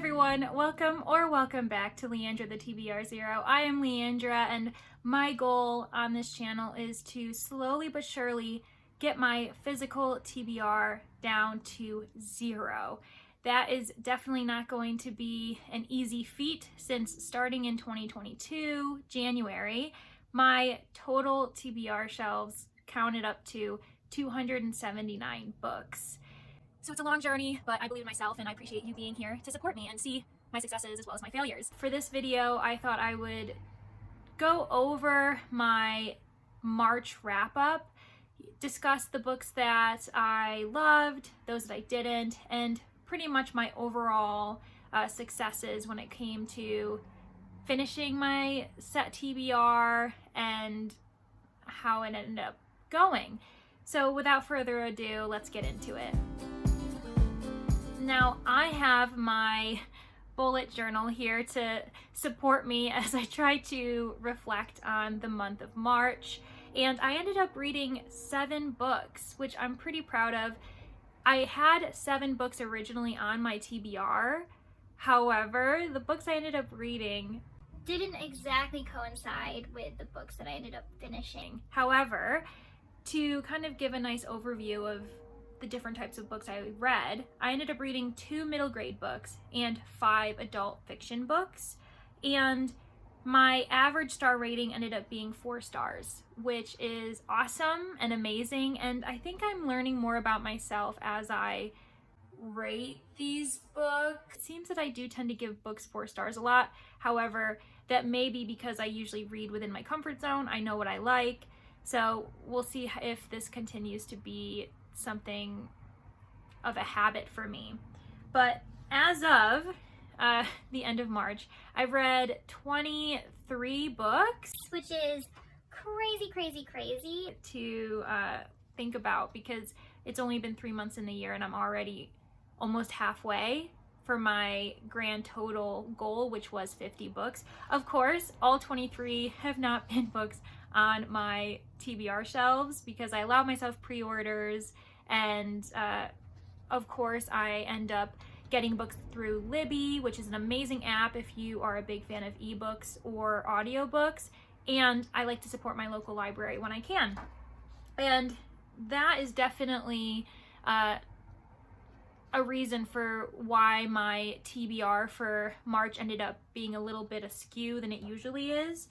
everyone, welcome back to Leandra the TBR Zero. I am Leandra, and my goal on this channel is to slowly but surely get my physical TBR down to 0. That is definitely not going to be an easy feat, since starting in 2022, January, my total TBR shelves counted up to 279 books. So it's a long journey, but I believe in myself and I appreciate you being here to support me and see my successes as well as my failures. For this video, I thought I would go over my March wrap-up, discuss the books that I loved, those that I didn't, and pretty much my overall successes when it came to finishing my set TBR and how it ended up going. So without further ado, let's get into it. Now, I have my bullet journal here to support me as I try to reflect on the month of March, and I ended up reading 7 books, which I'm pretty proud of. I had 7 books originally on my TBR. However, the books I ended up reading didn't exactly coincide with the books that I ended up finishing. However, to kind of give a nice overview of the different types of books I read, I ended up reading 2 middle grade books and 5 adult fiction books, and my average star rating ended up being 4 stars, which is awesome and amazing, and I think I'm learning more about myself as I rate these books. It seems that I do tend to give books 4 stars a lot. However, that may be because I usually read within my comfort zone. I know what I like, so we'll see if this continues to be something of a habit for me. But as of the end of March, I've read 23 books, which is crazy to think about, because it's only been 3 months in the year and I'm already almost halfway for my grand total goal, which was 50 books. Of course, all 23 have not been books on my TBR shelves because I allow myself pre-orders, and of course I end up getting books through Libby, which is an amazing app if you are a big fan of ebooks or audiobooks, and I like to support my local library when I can. And that is definitely a reason for why my TBR for March ended up being a little bit askew than it usually is.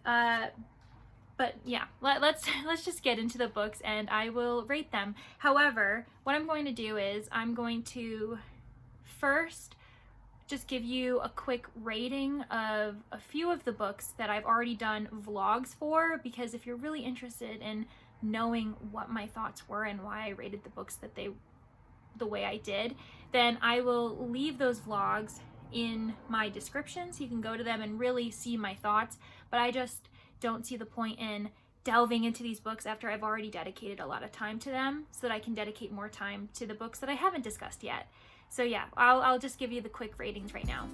But yeah, let's just get into the books and I will rate them. However, what I'm going to do is I'm going to first just give you a quick rating of a few of the books that I've already done vlogs for, because if you're really interested in knowing what my thoughts were and why I rated the books the way I did, then I will leave those vlogs in my description so you can go to them and really see my thoughts. But I just don't see the point in delving into these books after I've already dedicated a lot of time to them, so that I can dedicate more time to the books that I haven't discussed yet. So yeah, I'll just give you the quick ratings right now.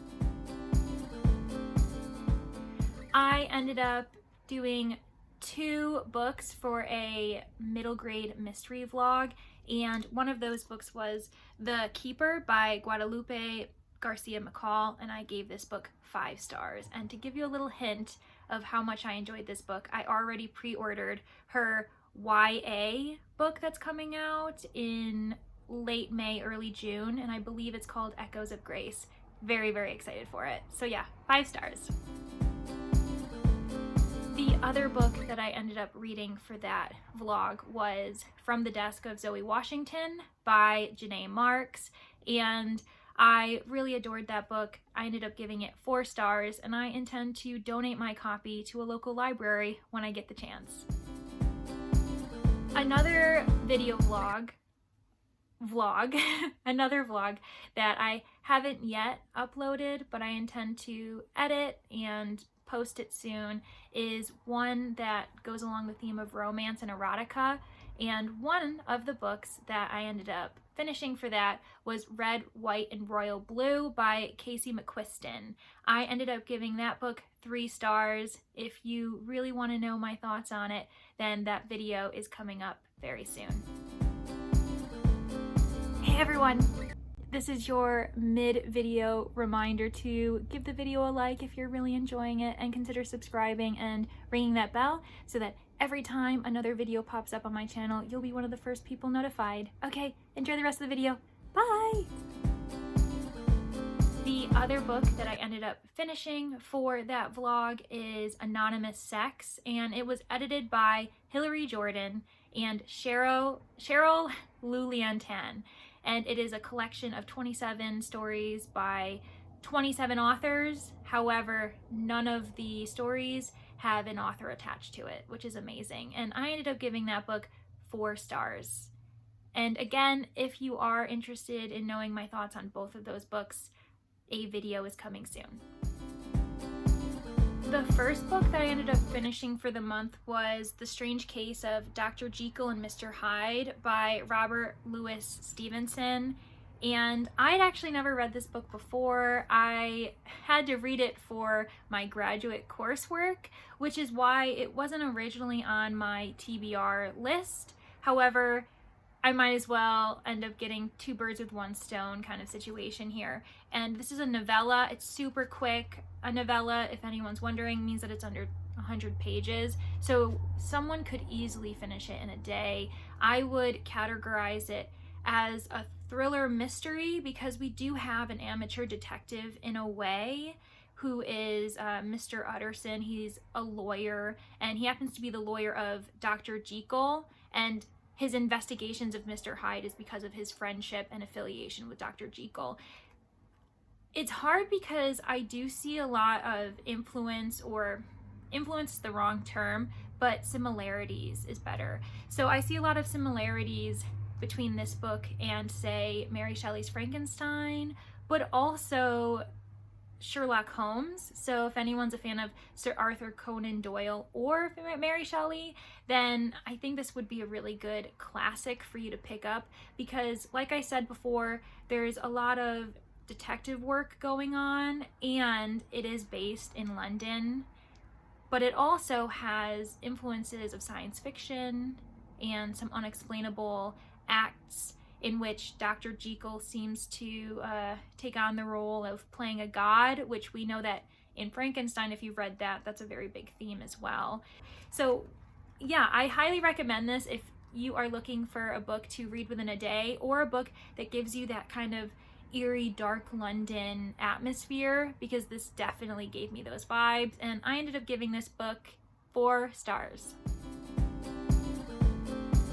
I ended up doing 2 books for a middle grade mystery vlog, and one of those books was The Keeper by Guadalupe Garcia McCall, and I gave this book 5 stars. And to give you a little hint of how much I enjoyed this book, I already pre-ordered her YA book that's coming out in late May, early June, and I believe it's called Echoes of Grace. Very excited for it. So yeah, 5 stars. The other book that I ended up reading for that vlog was From the Desk of Zoe Washington by Janae Marks, and I really adored that book. I ended up giving it 4 stars, and I intend to donate my copy to a local library when I get the chance. Another video another vlog that I haven't yet uploaded, but I intend to edit and post it soon, is one that goes along the theme of romance and erotica. And one of the books that I ended up finishing for that was Red, White, and Royal Blue by Casey McQuiston. I ended up giving that book 3 stars. If you really want to know my thoughts on it, then that video is coming up very soon. Hey everyone! This is your mid-video reminder to give the video a like if you're really enjoying it, and consider subscribing and ringing that bell so that every time another video pops up on my channel, you'll be one of the first people notified. Okay, enjoy the rest of the video. Bye! The other book that I ended up finishing for that vlog is Anonymous Sex, and it was edited by Hillary Jordan and Cheryl Luliantan. And it is a collection of 27 stories by 27 authors. However, none of the stories have an author attached to it, which is amazing. And I ended up giving that book 4 stars. And again, if you are interested in knowing my thoughts on both of those books, a video is coming soon. The first book that I ended up finishing for the month was The Strange Case of Dr. Jekyll and Mr. Hyde by Robert Louis Stevenson. And I'd actually never read this book before. I had to read it for my graduate coursework, which is why it wasn't originally on my TBR list. However, I might as well end up getting 2 birds with 1 stone kind of situation here. And this is a novella. It's super quick. A novella, if anyone's wondering, means that it's under 100 pages. So someone could easily finish it in a day. I would categorize it as a thriller mystery because we do have an amateur detective in a way who is Mr. Utterson. He's a lawyer, and he happens to be the lawyer of Dr. Jekyll, and his investigations of Mr. Hyde is because of his friendship and affiliation with Dr. Jekyll. It's hard because I do see a lot of influence is the wrong term, but similarities is better. So I see a lot of similarities between this book and, say, Mary Shelley's Frankenstein, but also Sherlock Holmes. So if anyone's a fan of Sir Arthur Conan Doyle or Mary Shelley, then I think this would be a really good classic for you to pick up because, like I said before, there's a lot of detective work going on, and it is based in London, but it also has influences of science fiction and some unexplainable acts in which Dr. Jekyll seems to take on the role of playing a god, which we know that in Frankenstein, if you've read that, that's a very big theme as well. So yeah, I highly recommend this if you are looking for a book to read within a day, or a book that gives you that kind of eerie, dark London atmosphere, because this definitely gave me those vibes, and I ended up giving this book 4 stars.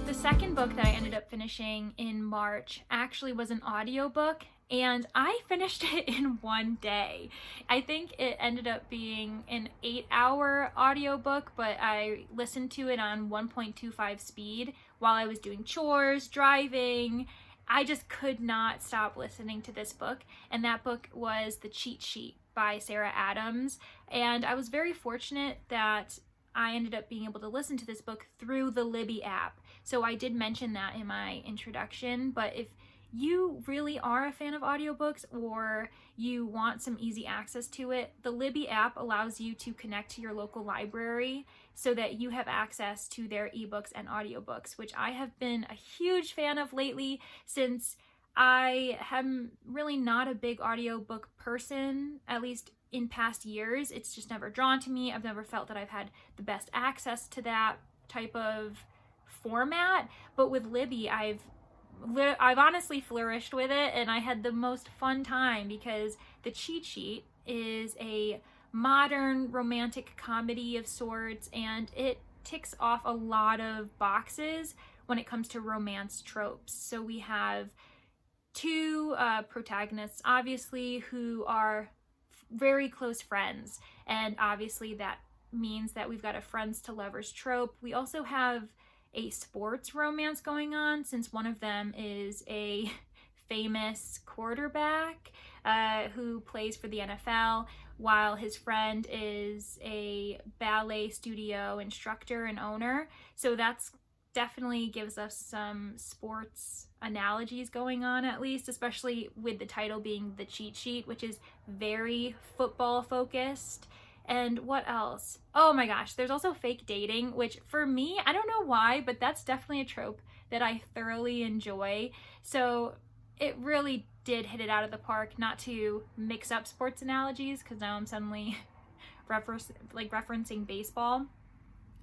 The second book that I ended up finishing in March actually was an audiobook, and I finished it in 1 day. I think it ended up being an 8-hour audiobook, but I listened to it on 1.25 speed while I was doing chores, driving. I just could not stop listening to this book, and that book was The Cheat Sheet by Sarah Adams. And I was very fortunate that I ended up being able to listen to this book through the Libby app. So I did mention that in my introduction, but if you really are a fan of audiobooks or you want some easy access to it, the Libby app allows you to connect to your local library so that you have access to their ebooks and audiobooks, which I have been a huge fan of lately since I am really not a big audiobook person, at least in past years. It's just never drawn to me. I've never felt that I've had the best access to that type of format, but with Libby, I've honestly flourished with it, and I had the most fun time because The Cheat Sheet is a modern romantic comedy of sorts, and it ticks off a lot of boxes when it comes to romance tropes. So we have 2 protagonists, obviously, who are very close friends, and obviously that means that we've got a friends to lovers trope. We also have a sports romance going on, since one of them is a famous quarterback who plays for the NFL, while his friend is a ballet studio instructor and owner. So that's definitely gives us some sports analogies going on, at least, especially with the title being The Cheat Sheet, which is very football focused. And what else? Oh my gosh, there's also fake dating, which for me, I don't know why, but that's definitely a trope that I thoroughly enjoy. So it really did hit it out of the park. Not to mix up sports analogies, because now I'm suddenly referencing baseball.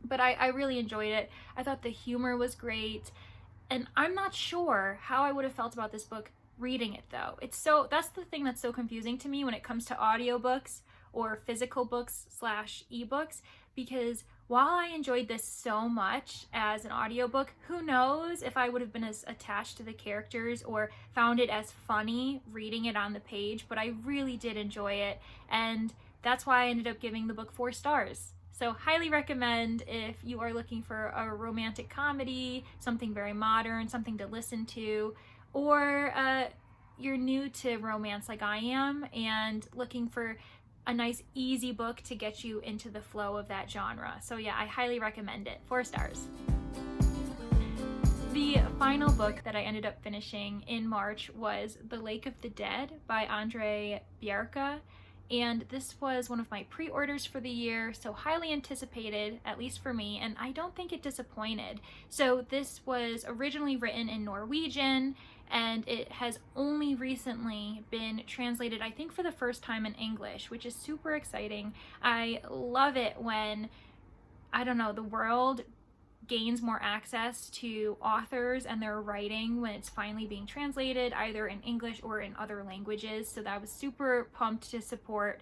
But I really enjoyed it. I thought the humor was great. And I'm not sure how I would have felt about this book reading it, though. That's the thing that's so confusing to me when it comes to audiobooks or physical books / ebooks, because while I enjoyed this so much as an audiobook, who knows if I would have been as attached to the characters or found it as funny reading it on the page, but I really did enjoy it, and that's why I ended up giving the book 4 stars. So highly recommend if you are looking for a romantic comedy, something very modern, something to listen to, or you're new to romance like I am and looking for a nice easy book to get you into the flow of that genre. So yeah, I highly recommend it. 4 stars. The final book that I ended up finishing in March was The Lake of the Dead by Andrzej Bierka. And this was one of my pre-orders for the year, so highly anticipated, at least for me, and I don't think it disappointed. So this was originally written in Norwegian, and it has only recently been translated, I think, for the first time in English, which is super exciting. I love it when, I don't know, the world gains more access to authors and their writing when it's finally being translated either in English or in other languages. So that I was super pumped to support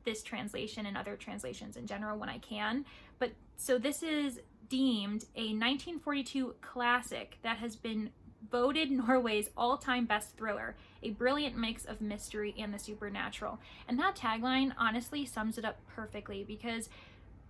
this translation and other translations in general when I can. But so this is deemed a 1942 classic that has been voted Norway's all-time best thriller, a brilliant mix of mystery and the supernatural. And that tagline honestly sums it up perfectly, because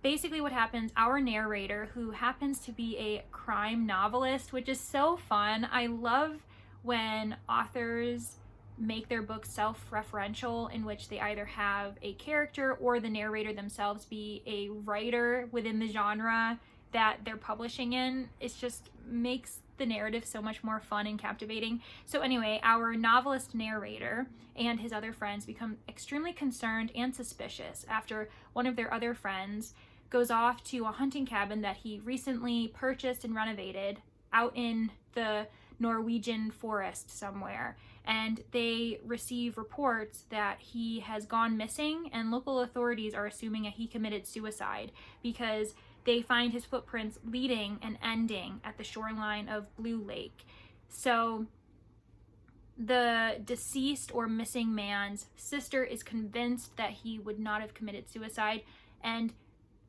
basically what happens, our narrator, who happens to be a crime novelist, which is so fun. I love when authors make their books self-referential, in which they either have a character or the narrator themselves be a writer within the genre that they're publishing in. It just makes the narrative so much more fun and captivating. So anyway, our novelist narrator and his other friends become extremely concerned and suspicious after one of their other friends goes off to a hunting cabin that he recently purchased and renovated out in the Norwegian forest somewhere. And they receive reports that he has gone missing, and local authorities are assuming that he committed suicide because they find his footprints leading and ending at the shoreline of Blue Lake. So the deceased or missing man's sister is convinced that he would not have committed suicide, and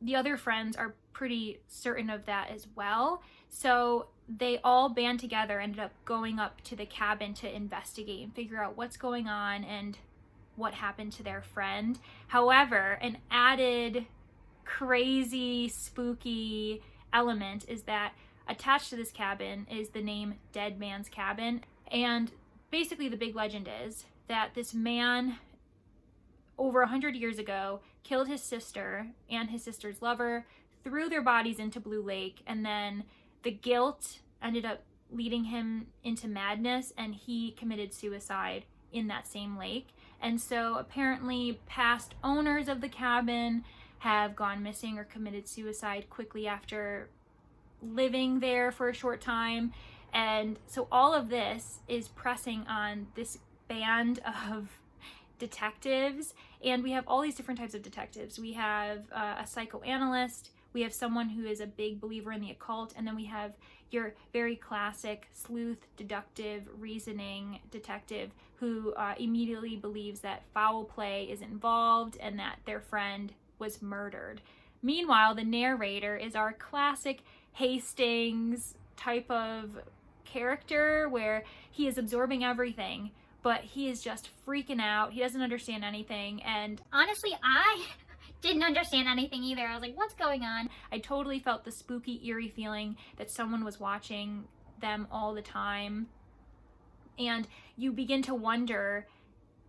the other friends are pretty certain of that as well. So they all band together, ended up going up to the cabin to investigate and figure out what's going on and what happened to their friend. However, an added crazy, spooky element is that attached to this cabin is the name Dead Man's Cabin. And basically the big legend is that this man over 100 years ago killed his sister and his sister's lover, threw their bodies into Blue Lake, and then the guilt ended up leading him into madness, and he committed suicide in that same lake. And so apparently past owners of the cabin have gone missing or committed suicide quickly after living there for a short time. And so all of this is pressing on this band of detectives, and we have all these different types of detectives. We have a psychoanalyst, we have someone who is a big believer in the occult, and then we have your very classic sleuth, deductive, reasoning detective who immediately believes that foul play is involved and that their friend was murdered. Meanwhile, the narrator is our classic Hastings type of character where he is absorbing everything, but he is just freaking out. He doesn't understand anything. And honestly, I didn't understand anything either. I was like, what's going on? I totally felt the spooky, eerie feeling that someone was watching them all the time. And you begin to wonder,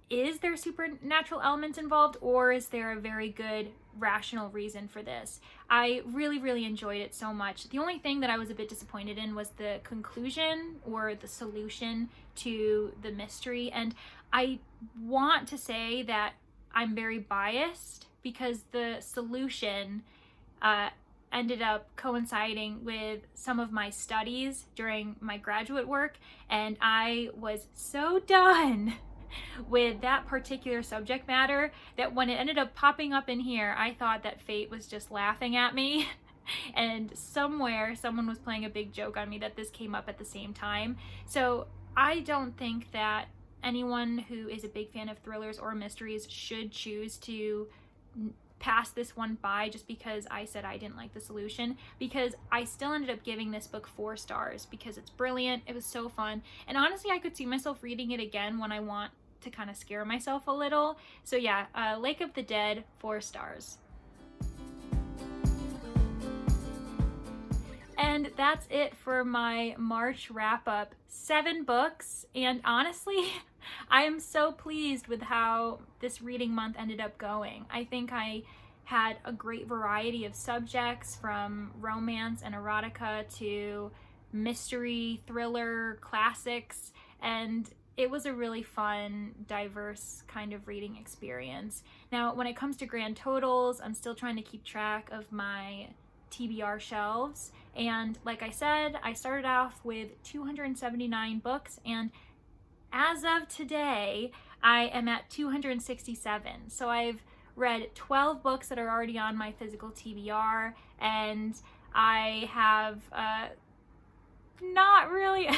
is there supernatural elements involved, or is there a very good rational reason for this? I really, really enjoyed it so much. The only thing that I was a bit disappointed in was the conclusion or the solution to the mystery. And I want to say that I'm very biased because the solution ended up coinciding with some of my studies during my graduate work, and I was so done with that particular subject matter that when it ended up popping up in here, I thought that fate was just laughing at me. And somewhere someone was playing a big joke on me that this came up at the same time. So I don't think that anyone who is a big fan of thrillers or mysteries should choose to pass this one by just because I said I didn't like the solution, because I still ended up giving this book 4 stars because it's brilliant. It was so fun, and honestly I could see myself reading it again when I want to kind of scare myself a little. So yeah, Lake of the Dead, 4 stars. And that's it for my March wrap up. 7 books, and honestly, I am so pleased with how this reading month ended up going. I think I had a great variety of subjects, from romance and erotica to mystery, thriller, classics, and it was a really fun, diverse kind of reading experience. Now, when it comes to grand totals, I'm still trying to keep track of my TBR shelves, and like I said, I started off with 279 books, and as of today I am at 267. So I've read 12 books that are already on my physical TBR, and I have not really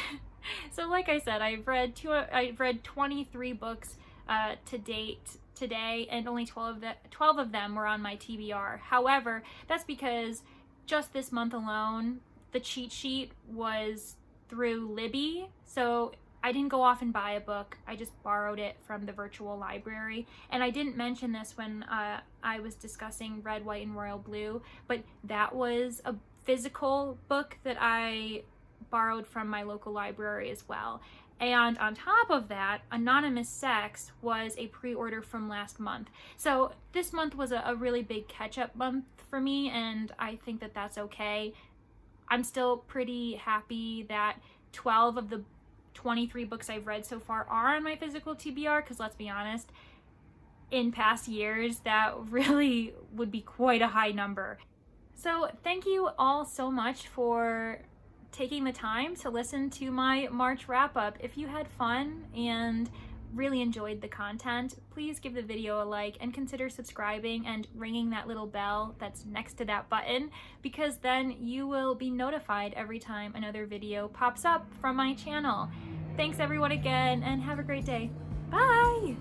so like I said, I've read 23 books to date today, and only 12 of them were on my TBR. However, that's because just this month alone, the cheat sheet was through Libby, so I didn't go off and buy a book. I just borrowed it from the virtual library. And I didn't mention this when I was discussing Red, White, and Royal Blue, but that was a physical book that I borrowed from my local library as well. And on top of that, Anonymous Sex was a pre-order from last month. So this month was a really big catch-up month for me, and I think that that's okay. I'm still pretty happy that 12 of the 23 books I've read so far are on my physical TBR, because let's be honest, in past years that really would be quite a high number. So thank you all so much for taking the time to listen to my March wrap-up. If you had fun and really enjoyed the content, please give the video a like and consider subscribing and ringing that little bell that's next to that button, because then you will be notified every time another video pops up from my channel. Thanks everyone again, and have a great day. Bye!